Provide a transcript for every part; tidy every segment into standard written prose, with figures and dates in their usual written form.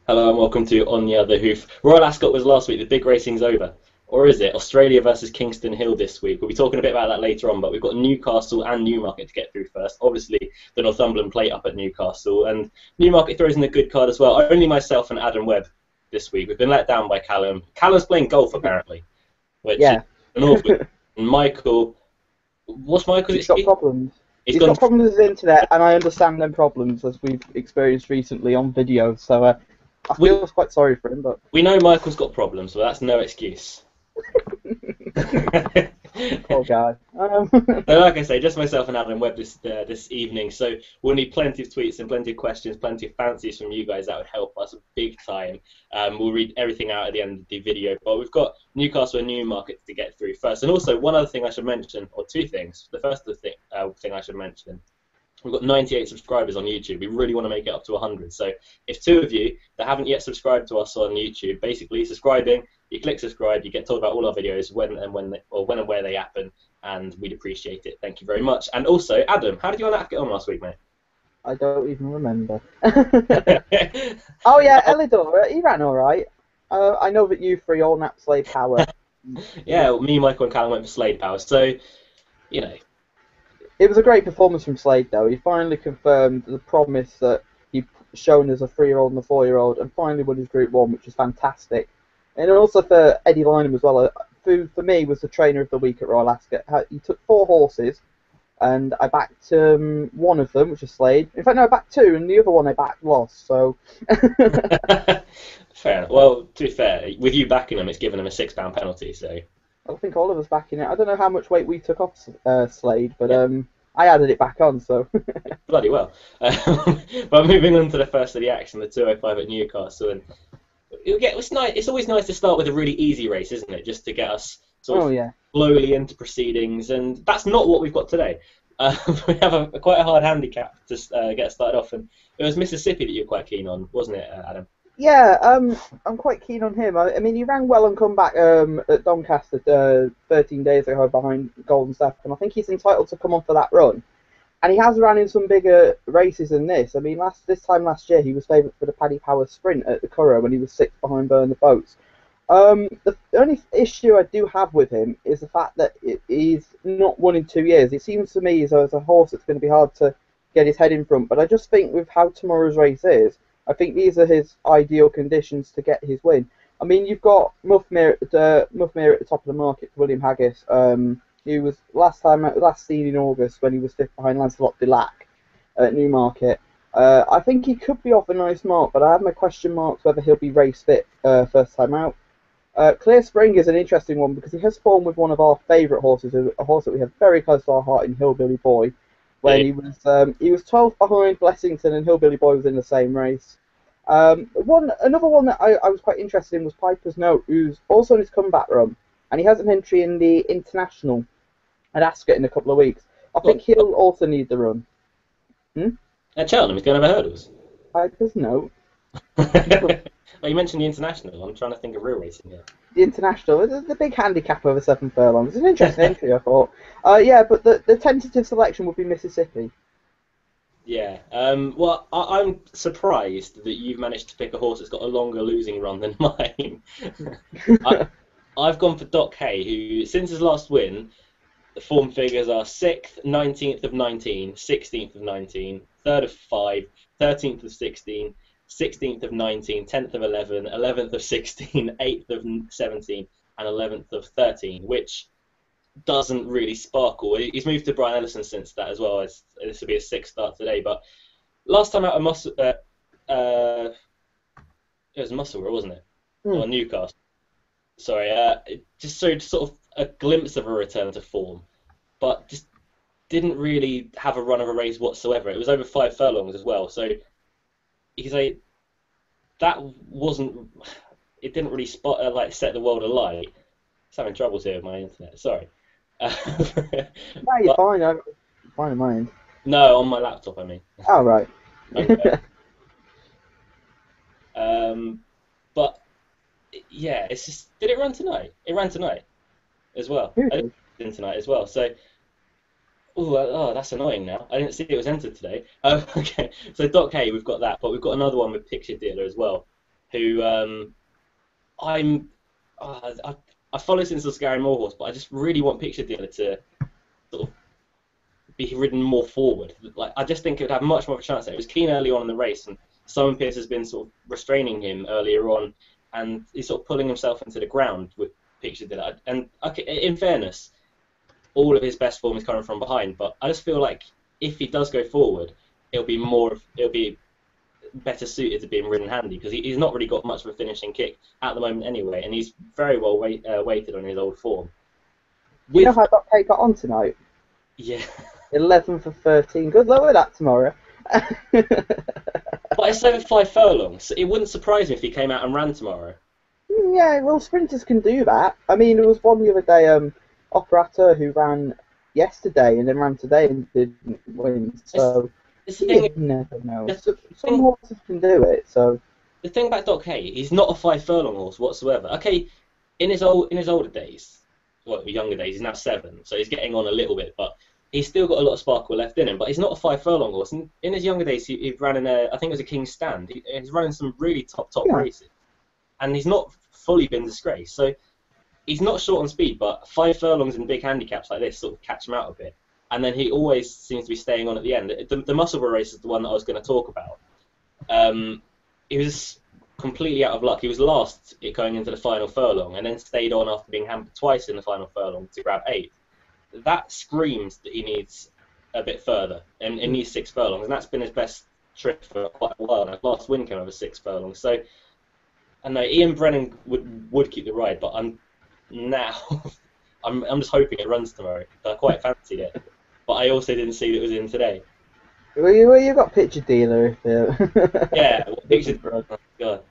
Hello and welcome to On the Other Hoof. Royal Ascot was last week. The big racing's over. Or is it? Australia versus Kingston Hill this week. We'll be talking a bit about that later on, but we've got Newcastle and Newmarket to get through first. Obviously, the Northumberland plate up at Newcastle, and Newmarket throws in a good card as well. Only myself and Adam Webb this week. We've been let down by Callum. Callum's playing golf, apparently, which is Yeah, an awful... And Michael... What's Michael's he's got excuse? problems. He's He's gone... got problems with his internet, and I understand them problems as we've experienced recently on video. So I We, feel quite sorry for him, but we know Michael's got problems, so that's no excuse. poor guy. So like I say, just myself and Adam Webb this evening. So we'll need plenty of tweets and plenty of questions, plenty of fancies from you guys. That would help us big time. We'll read everything out at the end of the video. But we've got Newcastle and Newmarket to get through first. And also one other thing I should mention, or two things. The first thing I should mention. We've got 98 subscribers on YouTube. We really want to make it up to 100. So if two of you that haven't yet subscribed to us on YouTube, basically subscribing, you click subscribe, you get told about all our videos when and where they happen, and we'd appreciate it. Thank you very much. And also, Adam, how did you and Nat get on last week, mate? I don't even remember. Oh yeah, Elidor, he ran all right. I know that you three all nap Slade Power. Yeah, me, Michael, and Callum went for Slade Power. So, you know, It was a great performance from Slade, though. He finally confirmed the promise that he'd shown as a 3-year-old and a 4-year-old, and finally won his Group 1, which is fantastic. And also for Eddie Lynham as well, who for me was the trainer of the week at Royal Ascot. He took 4 horses, and I backed one of them, which is Slade. In fact, no, I backed 2, and the other one I backed lost, so... fair enough. Well, to be fair, with you backing him, it's given him a £6 penalty, so... I think all of us backing it. I don't know how much weight we took off Slade, but Yeah. I added it back on, so... Bloody well. But moving on to the first of the action, the 205 at Newcastle, and it's nice. It's always nice to start with a really easy race, isn't it? Just to get us sort of yeah. slowly into proceedings, and that's not what we've got today. We have quite a hard handicap to get started off, and it was Mississippi that you were quite keen on, wasn't it, Adam? Yeah, I'm quite keen on him. I mean, he ran well and come back at Doncaster 13 days ago behind Golden Step, and I think he's entitled to come on for that run. And he has ran in some bigger races than this. I mean, this time last year he was favourite for the Paddy Power Sprint at the Curragh when he was 6th behind Burn the Boats. The only issue I do have with him is the fact that he's not won in 2 years. It seems to me as though it's a horse that's going to be hard to get his head in front. But I just think with how tomorrow's race is, I think these are his ideal conditions to get his win. I mean, you've got Muffmere at the top of the market, William Haggis. He was last seen in August when he was 5th behind Lancelot Dulac at Newmarket. I think he could be off a nice mark, but I have my question marks whether he'll be race fit first time out. Clear Spring is an interesting one because he has formed with one of our favourite horses, a horse that we have very close to our heart in Hillbilly Boy, where he was 12th behind Blessington, and Hillbilly Boy was in the same race. Another one that I was quite interested in was Piper's Note, who's also on his comeback run, and he has an entry in the International at Ascot in a couple of weeks. I think he'll also need the run. At Cheltenham, he's going over hurdles. Piper's Note. Well, you mentioned the International. I'm trying to think of real racing here. The International, the big handicap over 7 furlongs. It's an interesting entry, I thought. Yeah, but the tentative selection would be Mississippi. Yeah. Well, I'm surprised that you've managed to pick a horse that's got a longer losing run than mine. I've gone for Doc Hay, who, since his last win, the form figures are 6th, 19th of 19, 16th of 19, 3rd of 5, 13th of 16, 16th of 19, 10th of 11, 11th of 16, 8th of 17, and 11th of 13, which doesn't really sparkle. He's moved to Brian Ellison since that as well. This will be his 6th start today, but last time out at it was Musselburgh, wasn't it? Or Newcastle. Sorry, it just showed sort of a glimpse of a return to form, but just didn't really have a run of a race whatsoever. It was over 5 furlongs as well, so you can say that wasn't. It didn't really set the world alight. Just having troubles here with my internet. Sorry. No, you're fine. I'm fine in mine. No, on my laptop, I mean. Oh, right. Okay. But yeah, it's just. Did it run tonight? It ran tonight as well. I didn't see it tonight as well. So, that's annoying now. I didn't see it was entered today. Okay, so Doc Hay, we've got that, but we've got another one with Picture Dealer as well. who I'm I follow since the Scary Moor horse, but I just really want Picture Dealer to sort of be ridden more forward. Like I just think it would have much more of a chance. There. It was keen early on in the race, and Simon Pearce has been sort of restraining him earlier on, and he's sort of pulling himself into the ground with Picture Dealer. And okay, in fairness, all of his best form is coming from behind, but I just feel like if he does go forward, it'll be better suited to being ridden handy because he's not really got much of a finishing kick at the moment anyway, and he's very well weighted on his old form. You know how Doc K got on tonight? Yeah. 11 for 13. Good luck with that tomorrow. But it's over 5 furlongs. So it wouldn't surprise me if he came out and ran tomorrow. Yeah, well, sprinters can do that. I mean, there was one the other day, Operator, who ran yesterday and then ran today and didn't win. So you never know. Some horses can do it. So the thing about Doc Hay, he's not a 5 furlong horse whatsoever. Okay, in his older days, well, younger days, he's now 7, so he's getting on a little bit, but he's still got a lot of sparkle left in him. But he's not a 5 furlong horse. And in his younger days, he ran in I think it was a King's Stand. He's running some really top races, and he's not fully been disgraced. So he's not short on speed, but 5 furlongs in big handicaps like this sort of catch him out a bit. And then he always seems to be staying on at the end. The Musselburgh race is the one that I was going to talk about. He was completely out of luck. He was last going into the final furlong and then stayed on after being hampered twice in the final furlong to grab 8. That screams that he needs a bit further and he needs 6 furlongs. And that's been his best trip for quite a while. And his last win came over 6 furlongs. So I know Ian Brennan would keep the ride, but I'm just hoping it runs tomorrow. I quite fancied it, but I also didn't see that it was in today. Well, you got Picture Dealer. Yeah, Picture. Oh, God.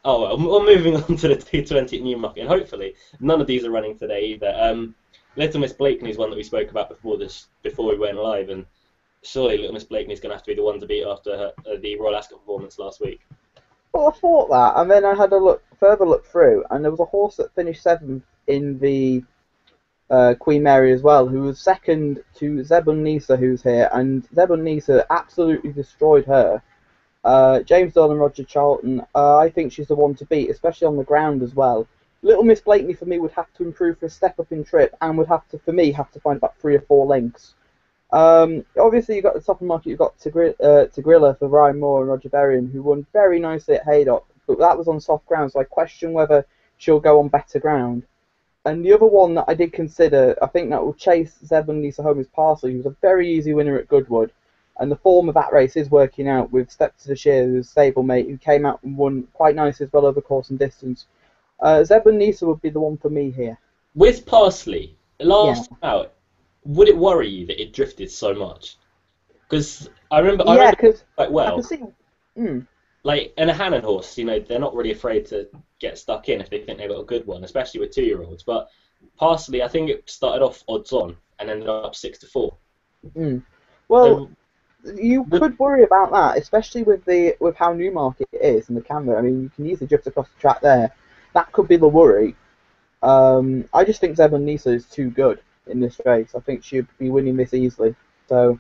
Oh well, moving on to the 220 at Newmarket, and hopefully none of these are running today either. Little Miss Blakeney is one that we spoke about before we went live, and surely Little Miss Blakeney is going to have to be the one to beat after the Royal Ascot performance last week. Well, I thought that, and then I had a further look through, and there was a horse that finished 7th in the Queen Mary as well, who was second to Zebun Nisa, who's here, and Zebun Nisa absolutely destroyed her. James Doyle and Roger Charlton, I think she's the one to beat, especially on the ground as well. Little Miss Blakeney, for me, would have to improve for a step up in trip, and would have to find about 3 or 4 lengths. Obviously, you've got the top of the market, you've got Tigrilla for Ryan Moore and Roger Berrien, who won very nicely at Haydock, but that was on soft ground, so I question whether she'll go on better ground. And the other one that I did consider, I think that will chase Zebun Nisa home, is Parsley, who was a very easy winner at Goodwood. And the form of that race is working out with Step to the Shear, who's stablemate, who came out and won quite nicely as well over course and distance. Zebun Nisa would be the one for me here. With Parsley, last out, would it worry you that it drifted so much? Because I remember quite well. I can see. Like, and a Hannon horse, they're not really afraid to get stuck in if they think they've got a good one, especially with 2-year-olds. But Parsley, I think it started off odds on and ended up 6-4. Well, you could worry about that, especially with how Newmarket is and the camera. I mean, you can easily drift across the track there. That could be the worry. I just think Zebun Nisa is too good in this race. I think she'd be winning this easily. So.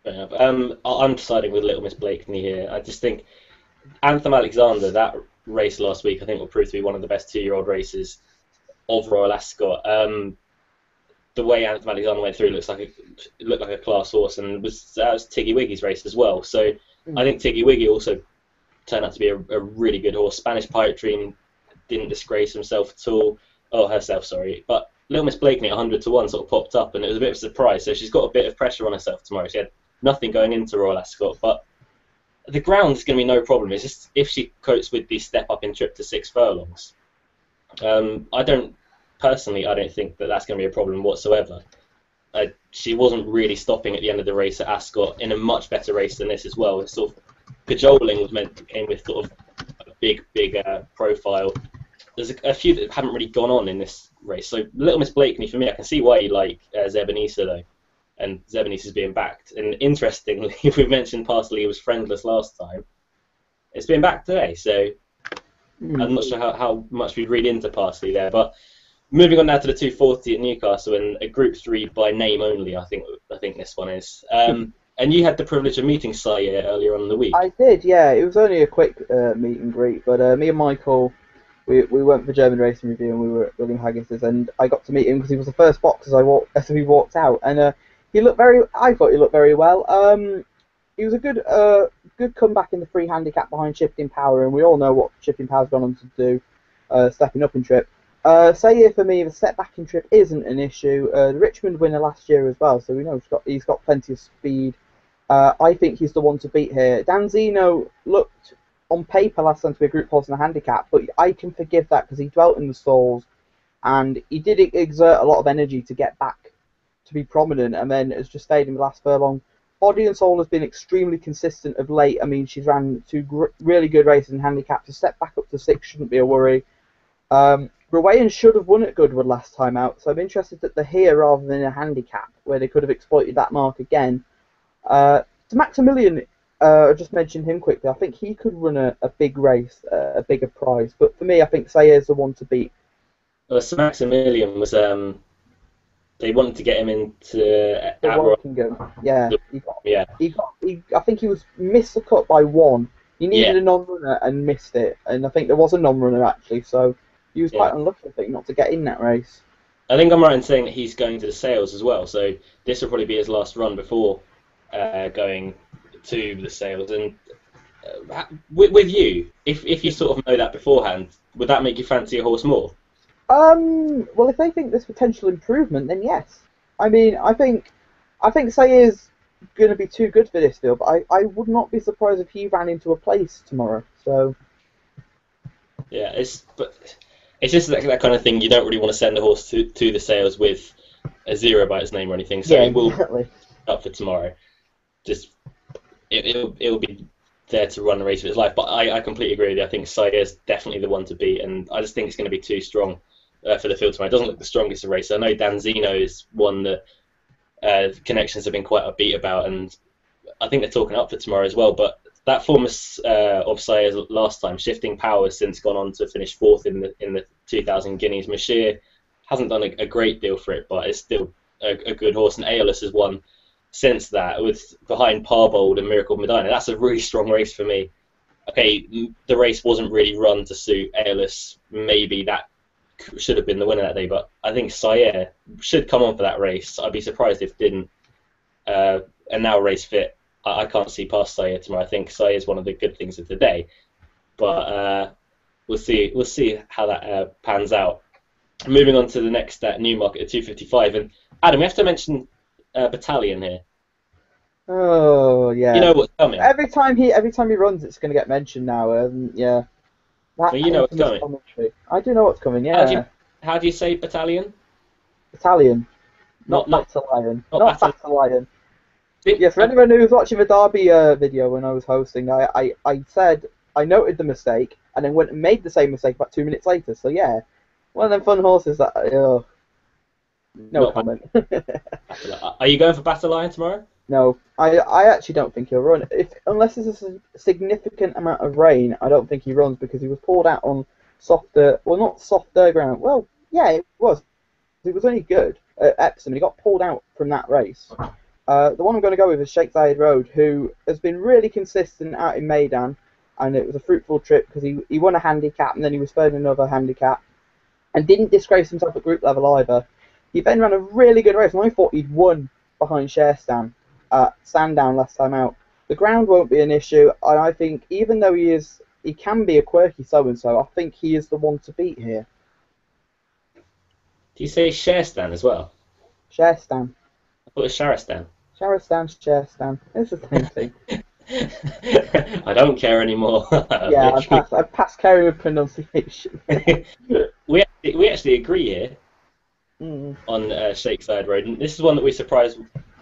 I'm deciding with Little Miss Blakeney here. I just think Anthem Alexander, that race last week, I think will prove to be one of the best 2-year-old races of Royal Ascot. The way Anthem Alexander went through looked like a class horse, and that was Tiggy Wiggy's race as well. So I think Tiggy Wiggy also turned out to be a really good horse. Spanish Pirate Dream didn't disgrace himself at all, or herself, sorry. But Little Miss Blakeney at 100-1 sort of popped up, and it was a bit of a surprise. So she's got a bit of pressure on herself tomorrow. She had nothing going into Royal Ascot, but the ground's going to be no problem. It's just if she copes with the step up in trip to 6 furlongs. I don't think that that's going to be a problem whatsoever. She wasn't really stopping at the end of the race at Ascot in a much better race than this as well. It's sort of cajoling came with sort of a big profile. There's a few that haven't really gone on in this race. So Little Miss Blakeney, for me, I can see why you like Zebun Nisa though. And Zebun Nisa's being backed. And interestingly, we mentioned Parsley was friendless last time. It's been backed today, so I'm not sure how much we read into Parsley there. But moving on now to the 240 at Newcastle, and a Group 3 by name only, I think this one is. And you had the privilege of meeting Sayer earlier on in the week. I did, yeah. It was only a quick meet and greet, but me and Michael, we went for German Racing Review, and we were at William Haggis's, and I got to meet him because he was the first box as we walked out, and he looked very. I thought he looked very well. He was a good comeback in the free handicap behind Shifting Power, and we all know what Shifting Power's gone on to do, stepping up in trip. Sayer for me, the step back in trip isn't an issue. The Richmond winner last year as well, so we know he's got plenty of speed. I think he's the one to beat here. Danzino looked on paper last time to be a group horse in a handicap, but I can forgive that because he dwelt in the stalls and he did exert a lot of energy to get back to be prominent, and then has just stayed in the last furlong. Body and Soul has been extremely consistent of late. I mean, she's ran two really good races in handicap. To step back up to 6 shouldn't be a worry. Ruwayan should have won at Goodwood last time out, so I'm interested that they're here rather than a handicap, where they could have exploited that mark again. To Maximilian, I just mentioned him quickly. I think he could run a big race, a bigger prize. But for me, I think Sayer's the one to beat. Well, so Maximilian was they wanted to get him into Wokingham. Yeah, yeah. I think he was missed the cut by one. He needed Yeah. a non-runner and missed it, and I think there was a non-runner actually, so he was quite unlucky, I think, not to get in that race. I think I'm right in saying that he's going to the sales as well, so this will probably be his last run before going to the sales. And with you, if you sort of know that beforehand, would that make you fancy a horse more? Well, if they think there's potential improvement, then yes. I mean, I think Sayer's going to be too good for this field, but I would not be surprised if he ran into a place tomorrow. So yeah, it's just that kind of thing. You don't really want to send a horse to the sales with a 0 by its name or anything. So it will be up for tomorrow. Just it'll be there to run the race of its life. But I completely agree with you. I think Sayer's definitely the one to beat, and I just think it's going to be too strong for the field tomorrow. It doesn't look the strongest of race. I know Danzino is one that connections have been quite upbeat about, and I think they're talking up for tomorrow as well. But that form of Sayer's last time, Shifting Power, has since gone on to finish 4th in the 2000 Guineas. Mashir hasn't done a great deal for it, but it's still a good horse, and Aeolus has won since that, with behind Parbold and Miracle Medina. That's a really strong race for me. Okay, the race wasn't really run to suit Aeolus. Maybe that should have been the winner that day, but I think Sayer should come on for that race. I'd be surprised if it didn't. And now race fit, I can't see past Sayer tomorrow. I think Sayer is one of the good things of the day, but we'll see how that pans out. Moving on to the next Newmarket at 2:55, and Adam, we have to mention Battalion here. Oh yeah. You know what's coming. Every time he runs, it's going to get mentioned now. Yeah. Well, you know what's coming. Commentary. I do know what's coming. Yeah. How do you say Battalion? Battalion. Not Battalion. Not Battalion. Yes, for Yeah, anyone who was watching the Derby video when I was hosting, I said I noted the mistake and then went and made the same mistake about 2 minutes later. So yeah, one of them fun horses that. No comment. Are you going for Battalion tomorrow? No, I actually don't think he'll run. Unless there's a significant amount of rain, I don't think he runs because he was pulled out on softer, well, not softer ground. Well, yeah, it was. It was only good at Epsom, and he got pulled out from that race. The one I'm going to go with is Sheikh Zayed Road, who has been really consistent out in Maidan, and it was a fruitful trip because he won a handicap and then he was third in another handicap, and didn't disgrace himself at group level either. He then ran a really good race, and I thought he'd won behind Sharestan. Sandown last time out. The ground won't be an issue, and I think even though he can be a quirky so-and-so, I think he is the one to beat here. Do you say Sharestan as well? Sharestan. I thought it was Sharestan. Sharestan. It's the same thing. I don't care anymore. Yeah, I passed caring with pronunciation. we actually agree here on Sheikh Zayed Road, and this is one that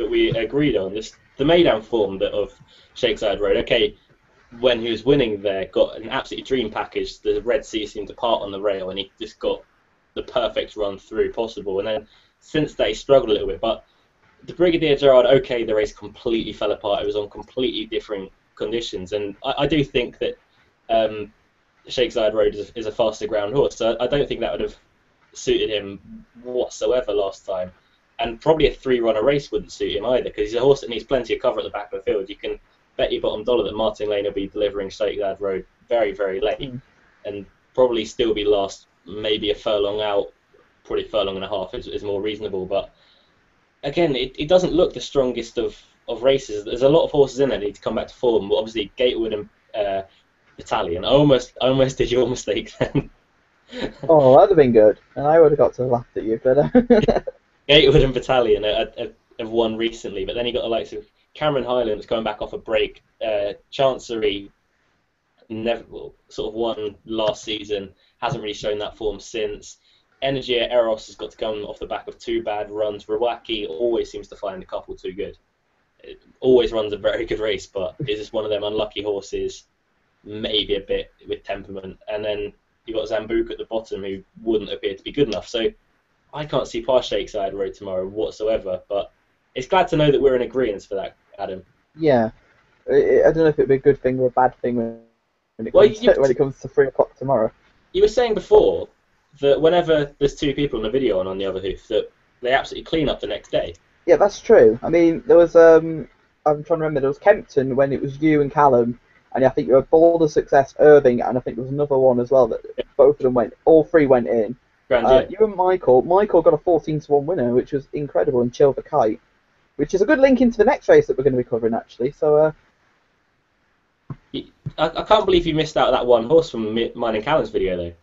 we agreed on. The Maidan form of Sheikh Zayed Road. Okay, when he was winning there, got an absolutely dream package. The Red Sea seemed to part on the rail, and he just got the perfect run through possible. And then since that, he struggled a little bit. But the Brigadier Gerard, okay, the race completely fell apart. It was on completely different conditions, and I do think that Sheikh Zayed Road is a faster ground horse. So I don't think that would have suited him whatsoever last time. And probably a 3-runner race wouldn't suit him either, because he's a horse that needs plenty of cover at the back of the field. You can bet your bottom dollar that Martin Lane will be delivering Stokelyard Road very, very late, and probably still be last, maybe a furlong out, probably furlong and a half is more reasonable. But again, it doesn't look the strongest of races. There's a lot of horses in there that need to come back to form. But obviously, Gatewood and Battalion. I almost did your mistake then. Oh, that'd have been good, and I would have got to have laughed at you, but. Gatewood and Battalion have won recently, but then you got the likes of Cameron Highlands coming back off a break. Chancery sort of won last season, hasn't really shown that form since. Energia Eros has got to come off the back of 2 bad runs. Rawaki always seems to find a couple too good. It always runs a very good race, but is just one of them unlucky horses, maybe a bit with temperament. And then you've got Zambuca at the bottom, who wouldn't appear to be good enough. So I can't see Parshake Side Road tomorrow whatsoever, but it's glad to know that we're in agreement for that, Adam. Yeah. I don't know if it'd be a good thing or a bad thing when it comes to 3 o'clock tomorrow. You were saying before that whenever there's 2 people in a video on the other hoof, that they absolutely clean up the next day. Yeah, that's true. I mean, there was, I'm trying to remember, there was Kempton when it was you and Callum, and I think you had Boulder Success, Irving, and I think there was another one as well that both of them all 3 went in. You and Michael got a 14-1 winner, which was incredible, and Chill the Kite, which is a good link into the next race that we're going to be covering, actually. So, I can't believe you missed out that one horse from mine and Callum's video, though.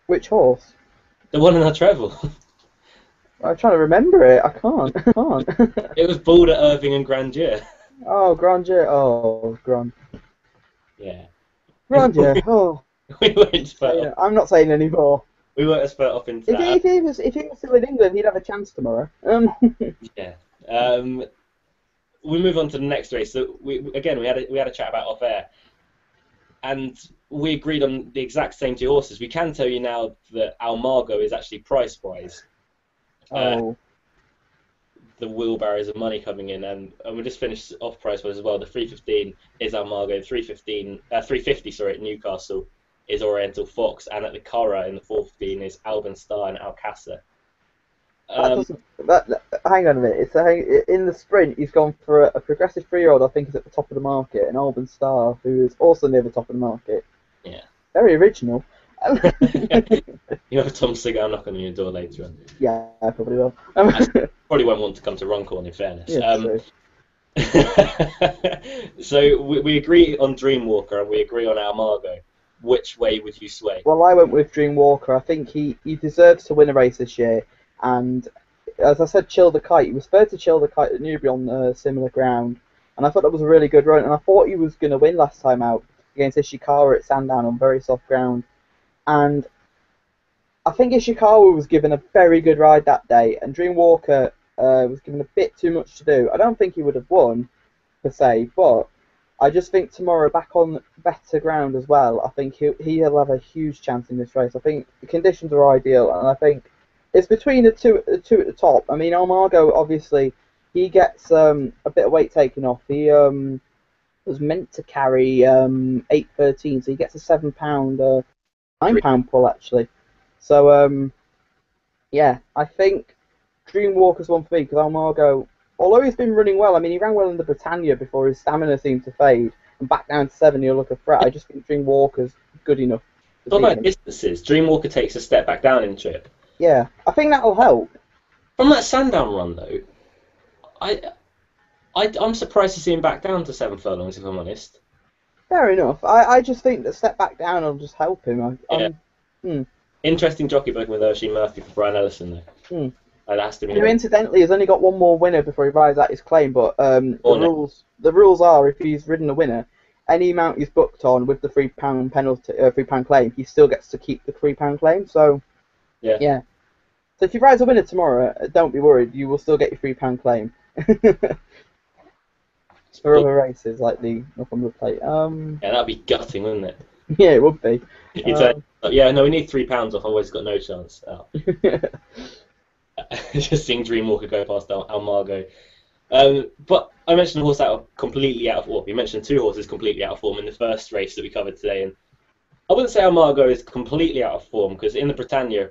Which horse? The one in our treble. I'm trying to remember it. I can't. It was Boulder, Irving, and Grandeur. Oh, Grandeur. Oh, Yeah. Grandeur. Oh. We weren't split off. I'm not saying any more. We weren't split off into that. If he was still in England, he'd have a chance tomorrow. Yeah. We move on to the next race. So we had a chat about off air, and we agreed on the exact same 2 horses. We can tell you now that Almago is actually price-wise. Oh. The wheelbarrows of money coming in, and we just finished off price-wise as well. The 315 is Almago. 350 at Newcastle is Oriental Fox, and at the Curragh in the 415 is Alban Star and Alcázar. Hang on a minute. In the sprint, he's gone for a progressive 3-year-old, I think is at the top of the market, and Alban Star, who is also near the top of the market. Yeah. Very original. You have Tom Seagal knocking on your door later on. Yeah, I probably will. Probably won't want to come to Runcorn, in fairness. Yeah, so we agree on Dreamwalker and we agree on Almago. Which way would you sway? Well, I went with Dreamwalker. I think he deserves to win a race this year. And as I said, Chill the Kite. He was third to Chill the Kite at Newbury on similar ground. And I thought that was a really good run. And I thought he was going to win last time out against Ishikawa at Sandown on very soft ground. And I think Ishikawa was given a very good ride that day. And Dreamwalker was given a bit too much to do. I don't think he would have won, per se. But I just think tomorrow, back on better ground as well, I think he'll have a huge chance in this race. I think the conditions are ideal. And I think it's between the two at the top. I mean, Almago, obviously, he gets a bit of weight taken off. He was meant to carry 8.13, so he gets a £7, £9 pull, actually. So, yeah, I think Dreamwalker's one for me, because Almago, although he's been running well, I mean, he ran well in the Britannia before his stamina seemed to fade, and back down to 7, he'll look a threat. I just think Dreamwalker's good enough. Talk about distances. Dreamwalker takes a step back down in trip. Yeah, I think that'll help. From that Sandown run, though, I'm surprised to see him back down to 7 furlongs, if I'm honest. Fair enough. I just think that step back down will just help him. Interesting jockey booking with Oisin Murphy for Brian Ellison, though. And that's to be. Who incidentally has only got one more winner before he rides out his claim, but the rules are, if he's ridden a winner, any amount he's booked on with the £3 penalty, £3 claim, he still gets to keep the £3 claim. So yeah. So if he rides a winner tomorrow, don't be worried, you will still get your £3 claim. For other races like the Northumberland Plate. Yeah, that'd be gutting, wouldn't it? Yeah, it would be. You'd say, yeah, no, we need £3 off, otherwise got no chance. Oh. Just seeing Dreamwalker go past Almago. But I mentioned a horse completely out of form. You mentioned 2 horses completely out of form in the first race that we covered today, and I wouldn't say Almago is completely out of form, because in the Britannia,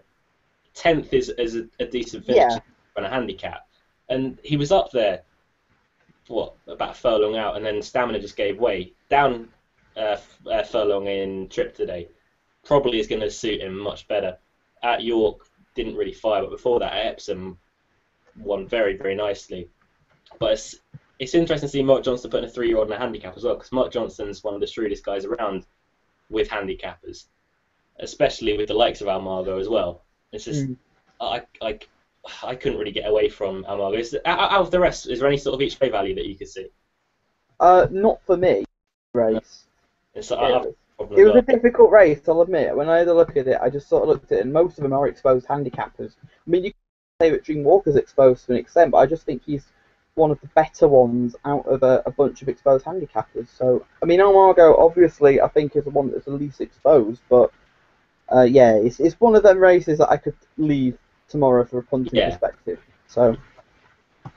10th is a decent finish. Yeah. run a handicap, and he was up there, what, about a furlong out, and then stamina just gave way. Down furlong in trip today probably is going to suit him much better. At York, didn't really fire, but before that at Epsom, won very, very nicely. But it's interesting to see Mark Johnston putting a 3-year-old in a handicap as well, because Mark Johnston's one of the shrewdest guys around with handicappers, especially with the likes of Almago as well. It's just, I couldn't really get away from Almago. Out of the rest, is there any sort of each way value that you could see? Not for me, race. It was a difficult race, I'll admit. When I had a look at it, I just sort of looked at it, and most of them are exposed handicappers. I mean, you can say that Dream Walker's exposed to an extent, but I just think he's one of the better ones out of a bunch of exposed handicappers. So, I mean, Almago, obviously, I think is the one that's the least exposed, but yeah, it's one of them races that I could leave tomorrow for a punting perspective. So.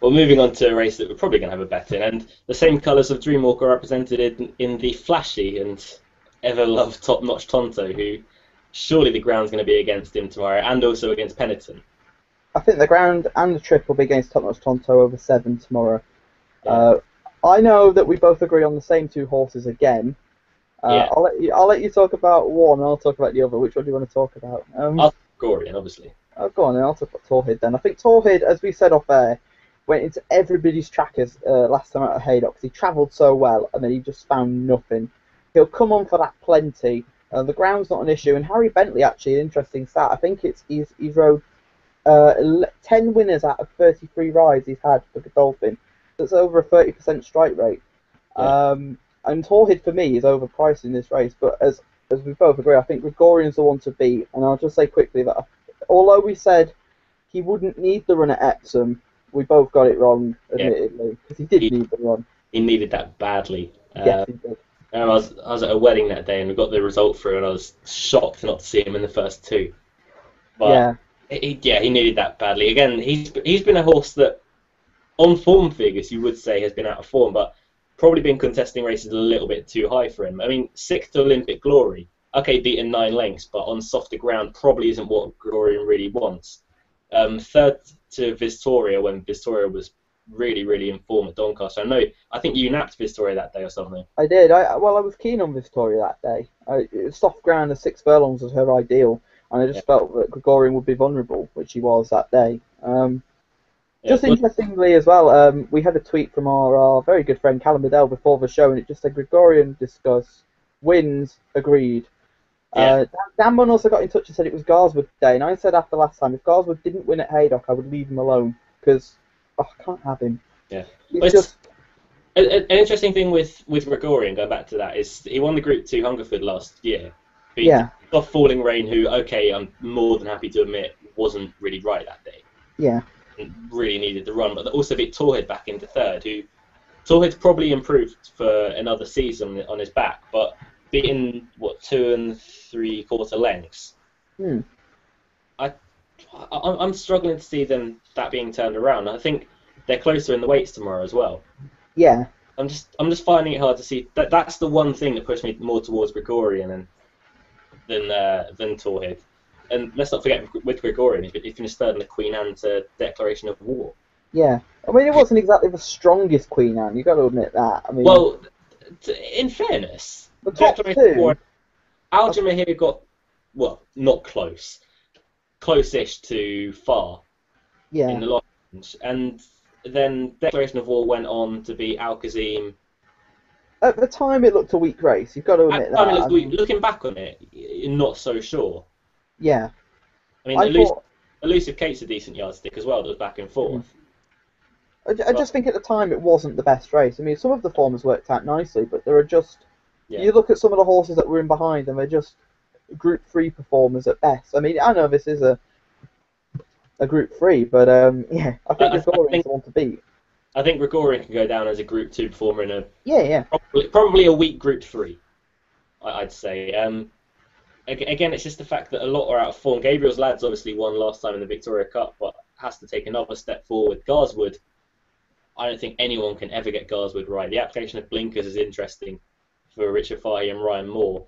Well, moving on to a race that we're probably going to have a bet in, and the same colours of Dreamwalker are represented in the flashy and ever-loved top-notch Tonto, who surely the ground's going to be against him tomorrow, and also against Peniton. I think the ground and the trip will be against top-notch Tonto over 7 tomorrow. Yeah. I know that we both agree on the same 2 horses again. Yeah. I'll let you talk about one, and I'll talk about the other. Which one do you want to talk about? Gorian, obviously. Oh, go on, then I'll talk about Torhid then. I think Torhid, as we said off air, went into everybody's trackers last time out of Haydock because he travelled so well, and then he just found nothing. He'll come on for that plenty. The ground's not an issue, and Harry Bentley, actually, an interesting stat. I think he's rode 10 winners out of 33 rides he's had for Godolphin. That's over a 30% strike rate. Yeah. And Torhid, for me, is overpriced in this race, but as we both agree, I think Gregorian's the one to beat. And I'll just say quickly that although we said he wouldn't need the run at Epsom, we both got it wrong, admittedly, because he did need the run. He needed that badly. Yes, he did. I was at a wedding that day, and we got the result through, and I was shocked not to see him in the first 2. But he needed that badly. Again, he's been a horse that, on form figures, you would say has been out of form, but probably been contesting races a little bit too high for him. I mean, 6th to Olympic Glory, okay, beaten 9 lengths, but on softer ground probably isn't what Gregorian really wants. 3rd to Vistoria, when Vistoria was really, really in form at Doncaster. I think you napped Vistoria that day or something. I did. I was keen on Vistoria that day. Soft ground of 6 furlongs was her ideal, and I just felt that Gregorian would be vulnerable, which he was that day. Interestingly as well, we had a tweet from our very good friend Callum Bedell before the show, and it just said Gregorian discuss, wins, agreed. Dan Bunn also got in touch and said it was Garswood day, and I said after last time, if Garswood didn't win at Haydock, I would leave him alone, because I can't have him. Yeah. It's just... An interesting thing with Gregorian, going back to that, is he won the Group 2 Hungerford last year. Off Falling Rain, who, okay, I'm more than happy to admit, wasn't really right that day. Yeah. Really needed the run, but also beat Torhid back into 3rd, who Torhid's probably improved for another season on his back, but beating 2 3/4 lengths. I'm struggling to see that being turned around. I think they're closer in the weights tomorrow as well. Yeah. I'm just finding it hard to see. That's the one thing that pushed me more towards Gregorian than Torhid. And let's not forget, with Gregorian, he finished 3rd in the Queen Anne to Declaration of War. Yeah. I mean, it wasn't exactly the strongest Queen Anne, you've got to admit that. I mean, well, in fairness, the top 2... Aljamaher got, not close. Close-ish to far in the long range. And then Declaration of War went on to be Al-Kazim. At the time, it looked a weak race. You've got to admit that. Looking back on it, you're not so sure. Yeah. I mean, Elusive Kate's a decent yardstick as well that was back and forth. I just think at the time it wasn't the best race. I mean, some of the form has worked out nicely, but there are just... You look at some of the horses that were in behind, and they're just Group 3 performers at best. I mean, I know this is a Group 3, but I think Gregorian's the one to beat. I think Gregorian can go down as a Group 2 performer in a probably a weak Group 3, I'd say. Again, it's just the fact that a lot are out of form. Gabriel's Lads obviously won last time in the Victoria Cup, but has to take another step forward. Garswood, I don't think anyone can ever get Garswood right. The application of blinkers is interesting for Richard Fahey and Ryan Moore.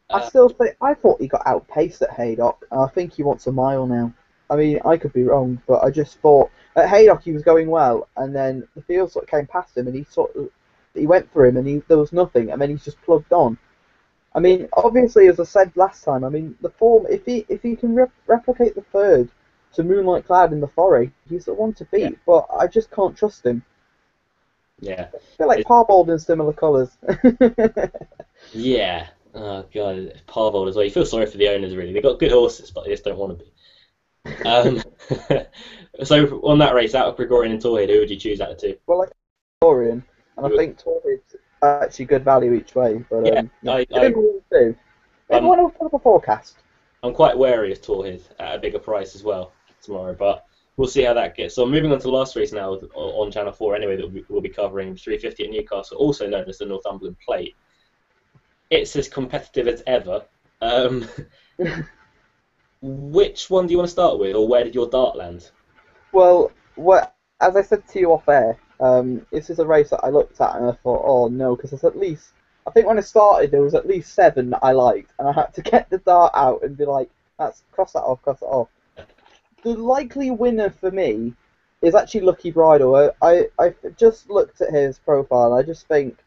I thought he got outpaced at Haydock. I think he wants a mile now. I mean, I could be wrong, but I just thought at Haydock he was going well, and then the field sort of came past him, and he went for him, and there was nothing, and then he's just plugged on. I mean, obviously, as I said last time, I mean the form. If he can replicate the third to Moonlight Cloud in the Foray, he's the one to beat. Yeah. But I just can't trust him. Yeah. I feel like Parbold in similar colours. Yeah. Oh god, Parvold as well. You feel sorry for the owners really. They've got good horses, but they just don't want to be. So on that race, out of Gregorian and Torhid, who would you choose out of two? Well, like Torian, and I think Torhid's actually good value each way. But Yeah, maybe maybe one will put up a forecast. I'm quite wary of Torhid at a bigger price as well tomorrow, but we'll see how that gets. So moving on to the last race now on Channel 4 anyway that we'll be covering, 350 at Newcastle, also known as the Northumberland Plate. It's as competitive as ever. Which one do you want to start with, or where did your dart land? Well, as I said to you off air, this is a race that I looked at and I thought, oh no, because there's at least, I think when I started there was at least 7 that I liked, and I had to get the dart out and be like, cross that off, cross that off. The likely winner for me is actually Lucky Bridle. I just looked at his profile, I just think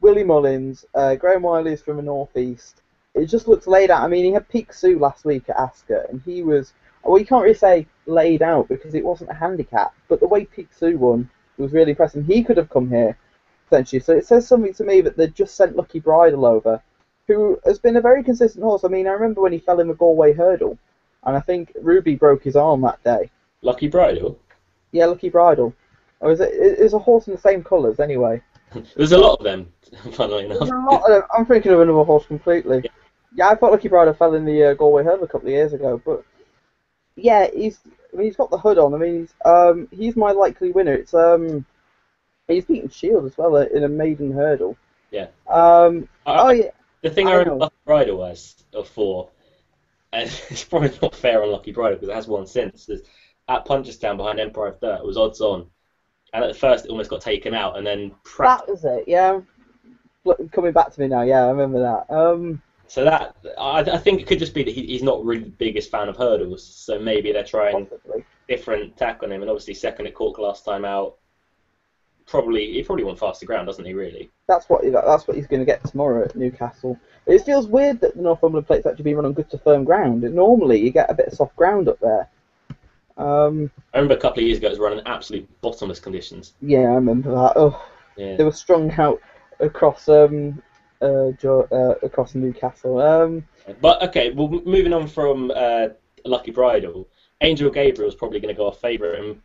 Willie Mullins, Graham Wiley's from the northeast. It just looks laid out. I mean, he had Peak Sue last week at Ascot, and he was, well, you can't really say laid out because it wasn't a handicap, but the way Peak Sue won was really impressive. He could have come here, essentially. So it says something to me that they just sent Lucky Bridle over, who has been a very consistent horse. I mean, I remember when he fell in the Galway Hurdle, and I think Ruby broke his arm that day. Lucky Bridle? Yeah, Lucky Bridle. Or is it a horse in the same colours, anyway? There's a lot of them, funnily enough. There's a lot of them. I'm thinking of another horse completely. Yeah, I thought Lucky Bridle fell in the Galway Hurdle a couple of years ago, but yeah, he's got the hood on. I mean, he's my likely winner. It's he's beaten Shield as well in a maiden hurdle. Yeah. Yeah. The thing I remember Lucky Bridle was for, and it's probably not fair on Lucky Bridle because it has won since. At Punchestown behind Empire of Dirt, it was odds on, and at first it almost got taken out, and then that was it. Yeah. Coming back to me now. Yeah, I remember that. So that I think it could just be that he's not really the biggest fan of hurdles, so maybe they're trying different tack on him. And obviously, second at Cork last time out, he probably wants faster ground, doesn't he? Really? That's what he's going to get tomorrow at Newcastle. It feels weird that the Northumberland Plate's actually been run on good to firm ground. Normally, you get a bit of soft ground up there. I remember a couple of years ago it was running absolute bottomless conditions. Yeah, I remember that. Oh, yeah. They were strung out across across Newcastle. But okay, well, moving on from Lucky Bridle, Angel Gabriel's probably going to go off favourite, and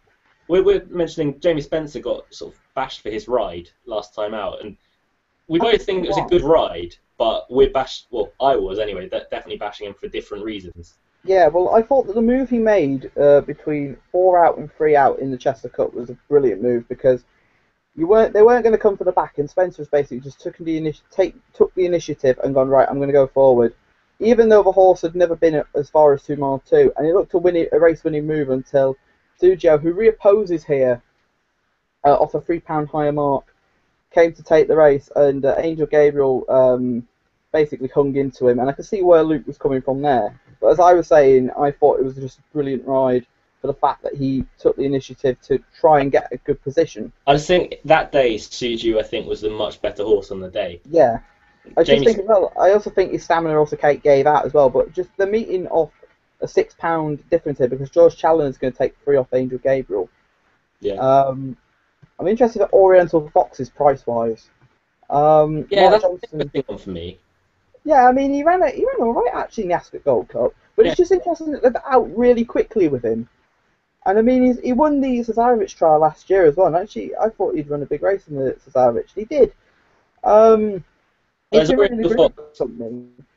we're mentioning Jamie Spencer got sort of bashed for his ride last time out, and we both think it was a good ride, but we're bashed. Well, I was anyway. Definitely bashing him for different reasons. Yeah, well, I thought that the move he made between 4 out and 3 out in the Chester Cup was a brilliant move because they weren't going to come for the back, and Spencer basically just took the initiative and gone, right, I'm going to go forward. Even though the horse had never been as far as 2 mile 2, and it looked a race-winning move until Sujio, who reopposes here off a £3 higher mark, came to take the race, and Angel Gabriel basically hung into him, and I could see where Luke was coming from there. But as I was saying, I thought it was just a brilliant ride for the fact that he took the initiative to try and get a good position. I just think that day, Suju, I think, was the much better horse on the day. Yeah. I just think as well, I also think his stamina also gave out as well, but just the meeting off a £6 difference here because George Challoner's going to take 3 off Angel Gabriel. Yeah. I'm interested at Oriental Fox's price-wise. Yeah, that's an interesting one for me. Yeah, I mean, he ran all right actually in the Ascot Gold Cup, but it's just interesting that they're out really quickly with him. And I mean, he won the Cesarewitch trial last year as well, and actually I thought he'd run a big race in the Cesarewitch. He did.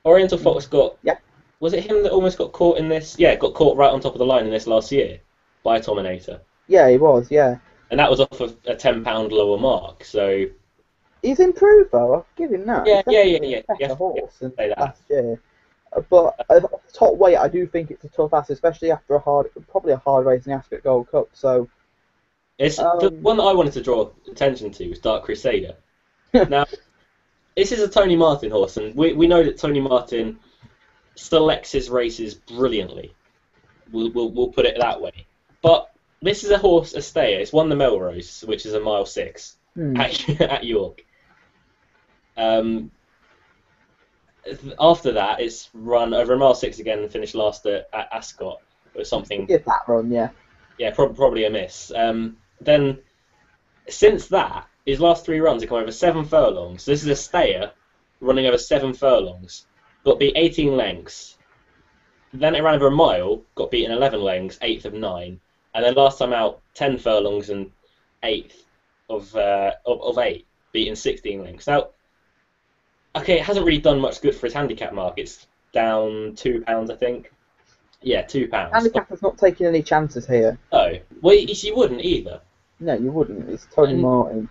Oriental Fox got... Yeah. Was it him that almost got caught in this? Yeah, got caught right on top of the line in this last year by a Tominator. Yeah, he was, yeah. And that was off of a £10 lower mark, so... He's improved, though. I'll give him that. Yeah. Better horse than last year. But at top weight, I do think it's a tough ass, especially after probably a hard race in the Ascot Gold Cup. So, it's the one that I wanted to draw attention to was Dark Crusader. Now, this is a Tony Martin horse, and we know that Tony Martin selects his races brilliantly. We'll put it that way. But this is a horse, a stayer. It's won the Melrose, which is a mile 6 Hmm. at York. Um, After that, it's run over a mile 6 again and finished last at Ascot or something. Give that run, yeah. Yeah, probably a miss. Then since that, his last 3 runs have come over 7 furlongs. So this is a stayer running over 7 furlongs. Got beat 18 lengths. Then it ran over a mile, got beaten 11 lengths, 8th of 9. And then last time out, 10 furlongs and 8th of 8, beaten 16 lengths. Now, okay, it hasn't really done much good for his handicap mark. It's down £2, I think. Yeah, £2. Handicapper's not taking any chances here. No, well, you wouldn't either. No, you wouldn't. It's Tony And Martin.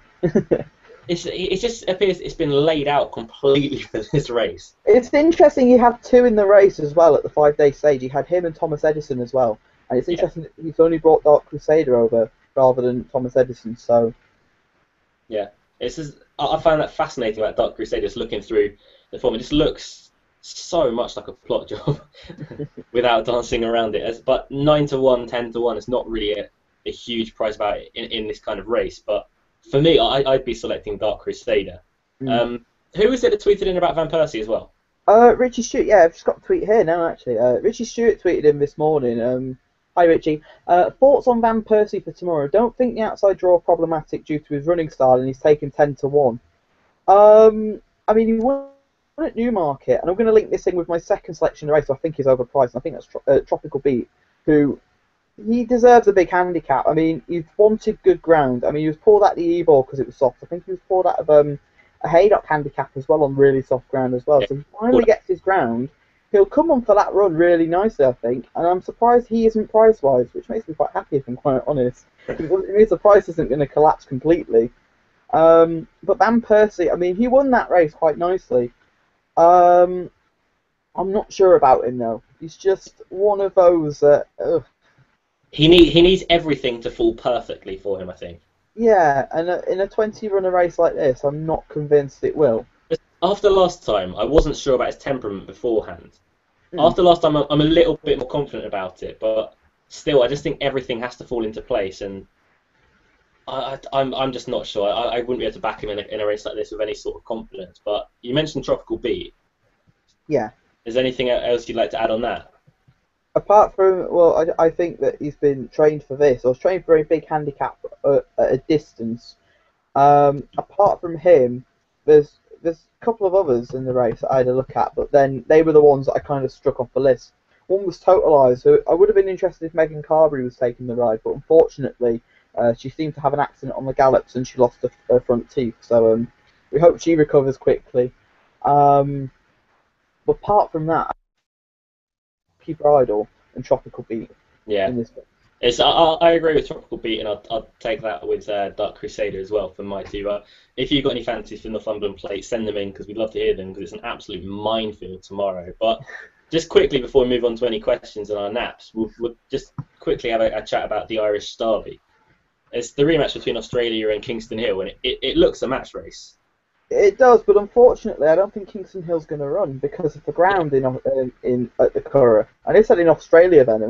it just appears it's been laid out completely for this race. It's interesting you had 2 in the race as well at the 5-day stage. You had him and Thomas Edison as well. And it's interesting that he's only brought Dark Crusader over rather than Thomas Edison, so... Yeah, I find that fascinating about Dark Crusader, just looking through the form. It just looks so much like a plot job without dancing around it. But 9-1, 10-1 is not really a huge price about it in this kind of race. But for me, I'd be selecting Dark Crusader. Who was it that tweeted in about Van Persie as well? Richie Stewart, yeah, I've just got a tweet here now, actually. Richie Stewart tweeted in this morning. Hi, Richie. Thoughts on Van Persie for tomorrow? Don't think the outside draw problematic due to his running style, and he's taken 10-1. I mean, he won at Newmarket, and I'm going to link this in with my second selection in the race, so I think he's overpriced, and I think that's Tropical Beat, who he deserves a big handicap. I mean, he's wanted good ground. I mean, he was pulled out the E-ball because it was soft. I think he was pulled out of a Haydock handicap as well on really soft ground as well. Yeah. So he finally gets his ground. He'll come on for that run really nicely, I think, and I'm surprised he isn't price-wise, which makes me quite happy if I'm quite honest. It means the price isn't going to collapse completely. But Van Persie, I mean, he won that race quite nicely. I'm not sure about him though. He's just one of those that. He needs everything to fall perfectly for him, I think. Yeah, and in a 20-runner race like this, I'm not convinced it will. After last time, I wasn't sure about his temperament beforehand. After last time, I'm a little bit more confident about it, but still, I just think everything has to fall into place, and I'm just not sure. I wouldn't be able to back him in a race like this with any sort of confidence. But you mentioned Tropical Beat. Yeah. Is there anything else you'd like to add on that? Apart from, well, I think that he's been trained for this, or trained for a big handicap at a distance. Apart from him, there's a couple of others in the race that I had a look at, but then they were the ones that I kind of struck off the list. One was Totalize, who I would have been interested if Megan Carberry was taking the ride, but unfortunately, she seemed to have an accident on the gallops and she lost her front teeth. So we hope she recovers quickly. But apart from that, Keep Idol and Tropical Beat. Yeah. In this I agree with Tropical Beat, and I'll take that with Dark Crusader as well for my two. If you've got any fancies for Northumberland Plate, send them in because we'd love to hear them because it's an absolute minefield tomorrow. But just quickly before we move on to any questions on our naps, we'll just quickly have a chat about the Irish Derby. It's the rematch between Australia and Kingston Hill, and it looks a match race. It does, but unfortunately, I don't think Kingston Hill's going to run because of the ground in at the Curragh. I nearly said in Australia then,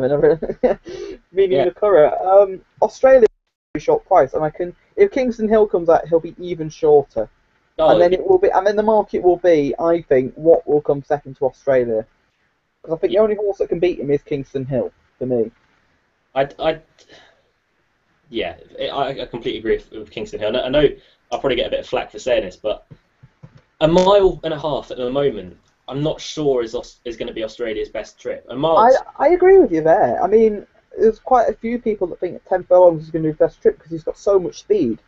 meaning the Curragh. Australia is a very short price, and if Kingston Hill comes out, he'll be even shorter, and then the market will be, I think, what will come second to Australia, because I think the only horse that can beat him is Kingston Hill for me. I completely agree with Kingston Hill. I know I'll probably get a bit of flack for saying this, but a mile and a half at the moment, I'm not sure is going to be Australia's best trip. I agree with you there. I mean, there's quite a few people that think 10 furlongs is going to be the best trip because he's got so much speed.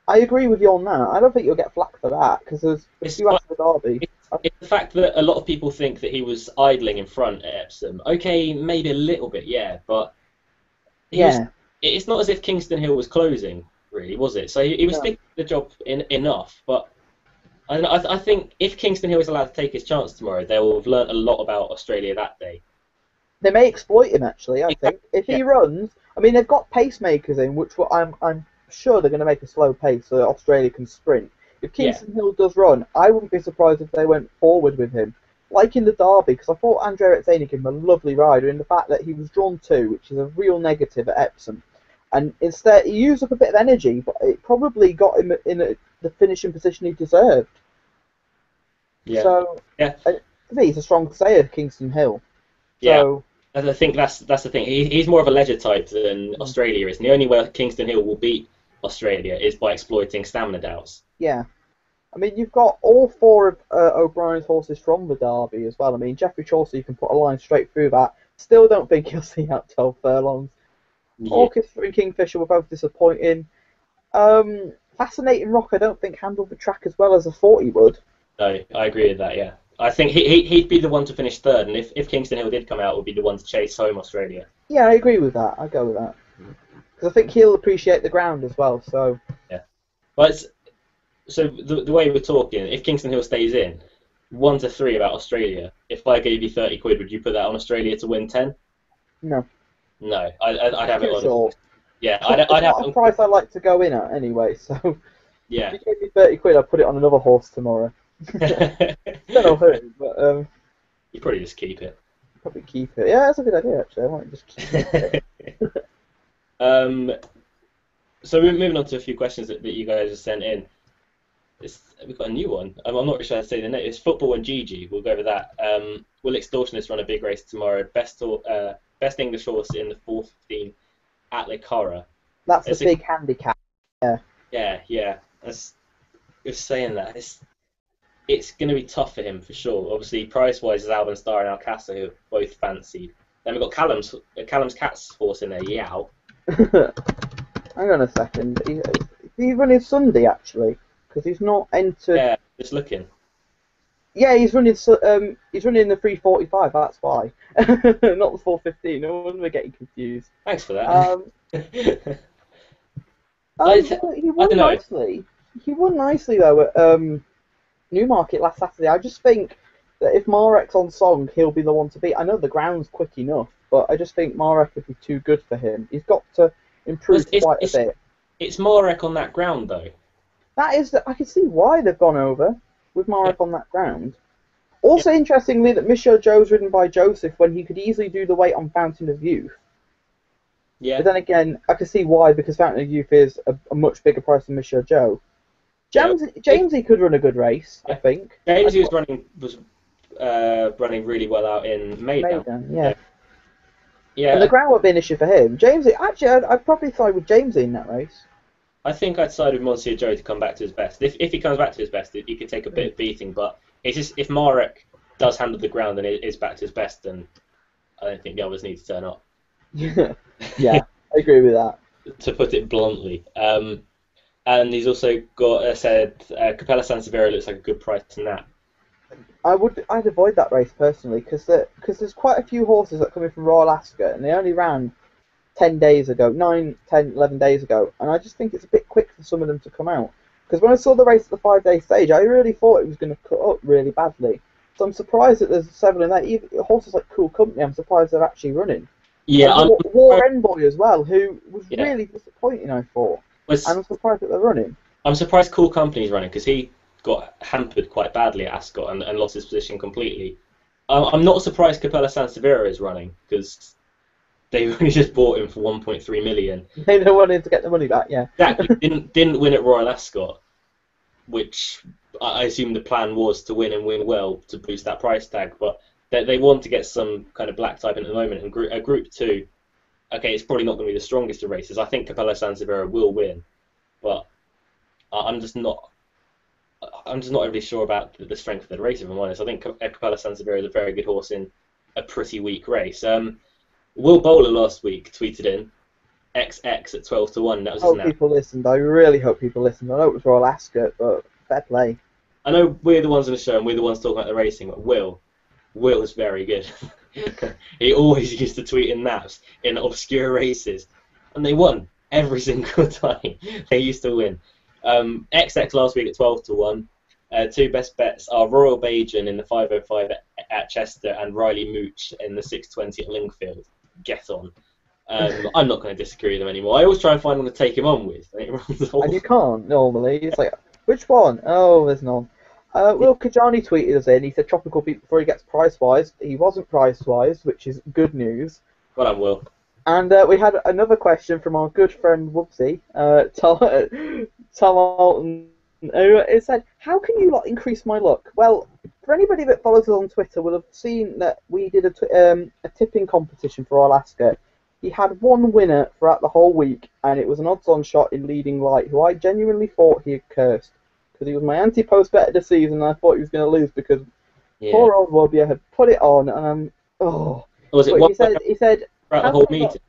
I agree with you on that. I don't think you'll get flack for that because there's a few after the Derby. It's the fact that a lot of people think that he was idling in front at Epsom. Okay, maybe a little bit, yeah, but it's not as if Kingston Hill was closing, really, was it? So he was sticking to the job enough, but I think if Kingston Hill is allowed to take his chance tomorrow, they will have learnt a lot about Australia that day. They may exploit him, actually, I think. If he runs, I mean, they've got pacemakers in, which I'm sure they're going to make a slow pace so that Australia can sprint. If Kingston Hill does run, I wouldn't be surprised if they went forward with him. like in the Derby, because I thought Andrei Alexei gave him a lovely rider in the fact that he was drawn 2, which is a real negative at Epsom. And instead, he used up a bit of energy, but it probably got him in the finishing position he deserved. Yeah. So, Yeah. to me, he's a strong sayer, Kingston Hill. Yeah. So, And I think that's the thing. He's more of a leisure type than Australia is. And the only way Kingston Hill will beat Australia is by exploiting stamina doubts. yeah. I mean, you've got all 4 of O'Brien's horses from the Derby as well. I mean, Geoffrey Chaucer, you can put a line straight through that. Still don't think he'll see out 12 furlongs. Yeah. Orchestra and Kingfisher were both disappointing. Fascinating Rock, I don't think handled the track as well as I thought he would. No, I agree with that, yeah. I think he'd be the one to finish 3rd, and if Kingston Hill did come out, would be the one to chase home Australia. Yeah, I agree with that. I go with that. Because I think he'll appreciate the ground as well, so... Yeah. But so the way we're talking, if Kingston Hill stays in, 1 to 3 about Australia, if I gave you 30 quid, would you put that on Australia to win 10? No. No, I'd have it on. Short. Yeah, It's I'd have not it a on. price I like to go in at anyway, so... Yeah. If you gave me 30 quid, I'd put it on another horse tomorrow. Don't know who, but You probably just keep it. probably keep it. Yeah, that's a good idea actually. I might just keep it. So we're moving on to a few questions that you guys have sent in. We've got a new one. I'm not really sure how to say the name. It's Football and Gigi. We'll go over that. Will Extortionist run a big race tomorrow? Best English horse in the 4:15 at Le Cara. That's the big handicap. Yeah. Yeah. Just saying that. It's going to be tough for him for sure. Obviously, price-wise, is Alban Star and Alcassa, who are both fancied. Then we've got Callum's Cat's horse in there, Yow. Hang on a second. He's running Sunday actually, because he's not entered. Yeah, just looking. Yeah, he's running. He's running the 3:45. That's why, not the 4:15. No wonder we're getting confused. Thanks for that. He won nicely. He won nicely though at Newmarket last Saturday. I just think that if Marek's on song, he'll be the one to beat. I know the ground's quick enough, but I just think Marek would be too good for him. He's got to improve quite a bit. It's Marek on that ground though. That is, I can see why they've gone over with Marek on that ground. Also, interestingly, that Monsieur Joe's ridden by Joseph when he could easily do the weight on Fountain of Youth. Yeah. But then again, I can see why, because Fountain of Youth is a much bigger price than Monsieur Joe. Jamesy could run a good race, I think. Jamesy was running really well out in Maidan. Yeah. Yeah. And the ground won't be an issue for him. Jamesy, actually, I'd probably side with Jamesy in that race. I think I'd side with Monsieur Joe to come back to his best. If he comes back to his best, he could take a bit of beating. But it's just if Marek does handle the ground and is back to his best, then I don't think the others need to turn up. Yeah, I agree with that. To put it bluntly. And he's also got said Capella San Severo looks like a good price in that. I'd avoid that race personally because there's quite a few horses that come in from Royal Ascot and they only ran 10 days ago, 9, 10, 11 days ago, and I just think it's a bit quick for some of them to come out. Because when I saw the race at the 5-day stage, I really thought it was going to cut up really badly. So I'm surprised that there's 7 in there. Even horses like Cool Company, I'm surprised they're actually running. Yeah, War Envoy as well, who was really disappointing, I thought. And I'm surprised that they're running. I'm surprised Cool Company's running because he got hampered quite badly at Ascot and lost his position completely. I'm not surprised Capella San Severo is running because they only just bought him for 1.3 million. They don't want him to get the money back, yeah. Exactly. didn't win at Royal Ascot, which I assume the plan was to win and win well to boost that price tag, but they want to get some kind of black type in at the moment. And Group 2, okay, it's probably not going to be the strongest of races. I think Capella San Severo will win, but I'm just not really sure about the strength of the race, if I'm honest. I think Capella San Severo is a very good horse in a pretty weak race. Will Bowler last week tweeted in XX at 12 to 1. That was his name. People listened. I really hope people listened. I know it was Royal Ascot, but fair play. I know we're the ones on the show and we're the ones talking about the racing, but Will is very good. He always used to tweet in naps in obscure races, and they won every single time. They used to win. XX last week at 12 to 1. 2 best bets are Royal Bajan in the 5:05 at Chester and Riley Mooch in the 6:20 at Lingfield. Get on. I'm not going to disagree with them anymore. I always try and find one to take him on with. And you can't normally. It's like, which one? Oh, there's none. Will Kajani tweeted us in. He said Tropical Beat before he gets price-wise. He wasn't price-wise, which is good news. Well done, Will. And we had another question from our good friend Wubsy, Tom Alton, who it said, "How can you lot increase my luck?" Well, for anybody that follows us on Twitter will have seen that we did a tipping competition for Alaska. He had one winner throughout the whole week, and it was an odds-on shot in Leading Light, who I genuinely thought he had cursed. Because he was my anti-post bet of the season, and I thought he was going to lose because poor old Wobia had put it on, and Was it but one he said throughout the whole meeting?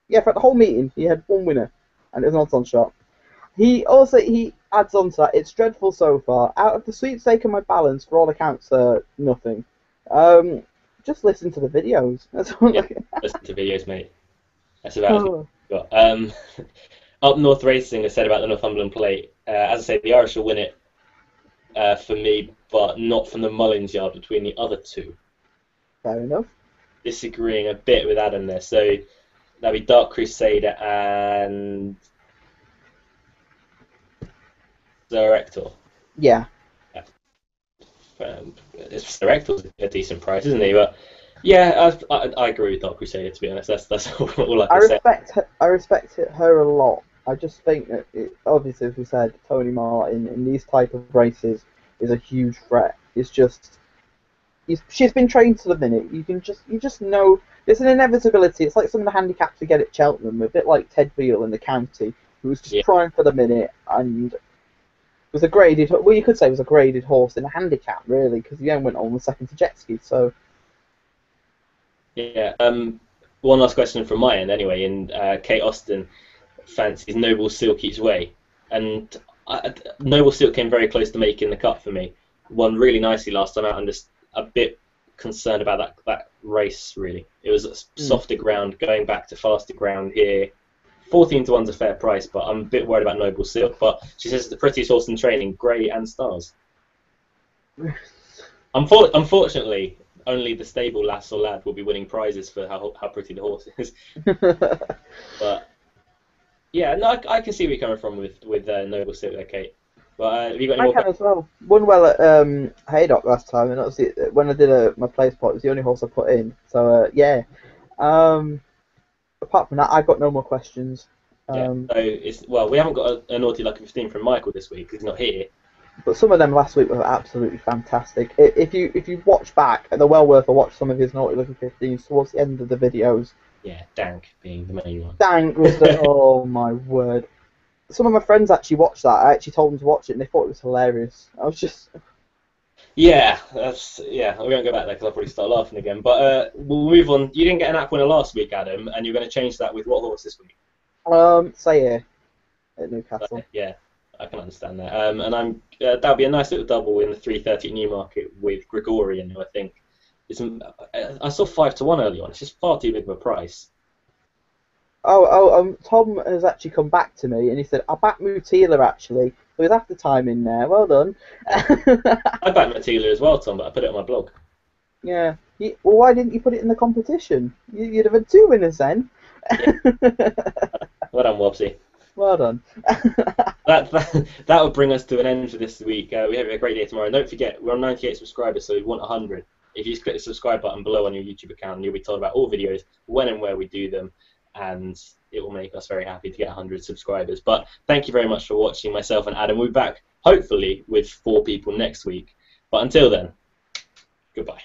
Yeah, for the whole meeting, he had one winner, and it was an odds-on shot. He adds on to that, it's dreadful so far. Out of the sweepstake and my balance, for all accounts, nothing. Just listen to the videos. That's all. Yeah, listen to videos, mate. That's about it. Got. Up North Racing has said about the Northumberland Plate. As I say, the Irish will win it for me, but not from the Mullins yard between the other two. Fair enough. Disagreeing a bit with Adam there. So that'd be Dark Crusader and Director. Yeah. Director's a decent price, isn't he? But yeah, I agree with Dark Crusader, to be honest. That's all I can say. I respect her a lot. I just think that, obviously, as we said, Tony Martin in these type of races is a huge threat. It's just, she's been trained to the minute. You just know it's an inevitability. It's like some of the handicaps we get at Cheltenham, a bit like Ted Beale in the county, who was just primed for the minute and was a graded. Well, you could say was a graded horse in a handicap, really, because he then went on the second to jet ski. So. Yeah. One last question from my end, anyway. And Kate Austin fancies Noble Silk each way, and Noble Silk came very close to making the cut for me. Won really nicely last time out. I'm just a bit concerned about that race. Really, it was softer ground, going back to faster ground here. 14 to 1's a fair price, but I'm a bit worried about Noble Silk. But she says it's the prettiest horse in training, grey and stars. Unfortunately, only the stable lass or lad will be winning prizes for how pretty the horse is. But yeah, no, I can see where you're coming from with Noble Silk there, Kate. But have you got any more? I can as well. Won well at Haydock last time, and obviously when I did my place pot, it was the only horse I put in. So yeah. Apart from that, I've got no more questions. So we haven't got a naughty lucky 15 from Michael this week because he's not here. But some of them last week were absolutely fantastic. If you watch back, they're well worth a watch. Some of his naughty lucky 15s towards the end of the videos. Yeah, Dank being the main one. Dank was oh my word. Some of my friends actually watched that. I actually told them to watch it, and they thought it was hilarious. I was just. Yeah, we won't go back there because I'll probably start laughing again. But we'll move on. You didn't get an app winner last week, Adam, and you're going to change that with what horse this week? Sayre at Newcastle. Yeah, I can understand that. And that'll be a nice little double in the 3:30 at Newmarket with Gregorian, who I think is. I saw 5 to 1 early on. It's just far too big of a price. Tom has actually come back to me and he said, I backed Mutila actually. So he's after time in there. Well done. I backed Mutila as well, Tom, but I put it on my blog. Yeah. Well, why didn't you put it in the competition? You'd have had 2 winners then. Yeah. Well done, Wobsy. Well done. that will bring us to an end for this week. We have a great day tomorrow. And don't forget, we're on 98 subscribers, so we want 100. If you just click the subscribe button below on your YouTube account, you'll be told about all videos, when and where we do them, and it will make us very happy to get 100 subscribers. But thank you very much for watching. Myself and Adam, we'll be back, hopefully, with 4 people next week. But until then, goodbye.